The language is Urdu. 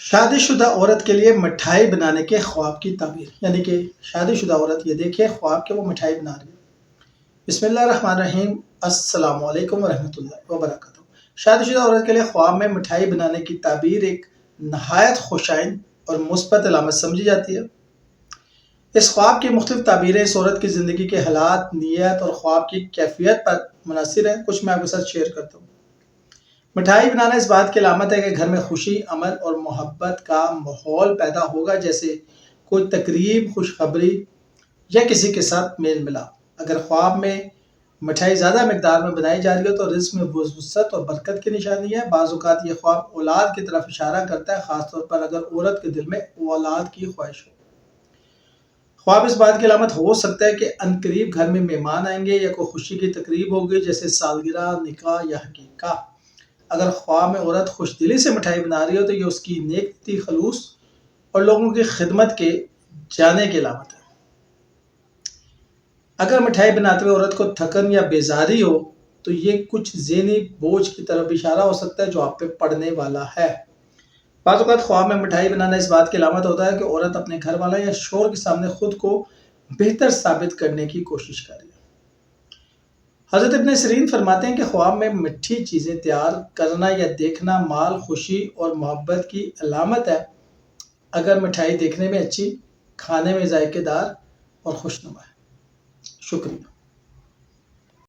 شادی شدہ عورت کے لیے مٹھائی بنانے کے خواب کی تعبیر، یعنی کہ شادی شدہ عورت یہ دیکھے خواب کہ وہ مٹھائی بنا رہی ہے۔ بسم اللہ الرحمن الرحیم، السلام علیکم ورحمۃ اللہ وبرکاتہ۔ شادی شدہ عورت کے لیے خواب میں مٹھائی بنانے کی تعبیر ایک نہایت خوشائند اور مثبت علامت سمجھی جاتی ہے۔ اس خواب کی مختلف تعبیریں اس عورت کی زندگی کے حالات، نیت اور خواب کی کیفیت پر منحصر ہیں۔ کچھ میں آپ کے ساتھ شیئر کرتا ہوں۔ مٹھائی بنانا اس بات کی علامت ہے کہ گھر میں خوشی، امن اور محبت کا ماحول پیدا ہوگا، جیسے کوئی تقریب، خوشخبری یا کسی کے ساتھ میل ملاپ۔ اگر خواب میں مٹھائی زیادہ مقدار میں بنائی جا رہی ہو تو رزق میں وسعت اور برکت کی نشانی ہے۔ بعض اوقات یہ خواب اولاد کی طرف اشارہ کرتا ہے، خاص طور پر اگر عورت کے دل میں اولاد کی خواہش ہو۔ خواب اس بات کی علامت ہو سکتا ہے کہ عنقریب گھر میں مہمان آئیں گے یا کوئی خوشی کی تقریب ہوگی، جیسے سالگرہ، نکاح یا عقیقہ۔ اگر خواب میں عورت خوش دلی سے مٹھائی بنا رہی ہو تو یہ اس کی نیکی، خلوص اور لوگوں کی خدمت کے جانے کی علامت ہے۔ اگر مٹھائی بناتے ہوئے عورت کو تھکن یا بیزاری ہو تو یہ کچھ ذہنی بوجھ کی طرف اشارہ ہو سکتا ہے جو آپ پہ پڑنے والا ہے۔ بعض اوقات خواب میں مٹھائی بنانا اس بات کی علامت ہوتا ہے کہ عورت اپنے گھر والا یا شوہر کے سامنے خود کو بہتر ثابت کرنے کی کوشش کر رہی ہے۔ حضرت ابن سیرین فرماتے ہیں کہ خواب میں میٹھی چیزیں تیار کرنا یا دیکھنا مال، خوشی اور محبت کی علامت ہے۔ اگر مٹھائی دیکھنے میں اچھی، کھانے میں ذائقہ دار اور خوشنما ہے۔ شکریہ۔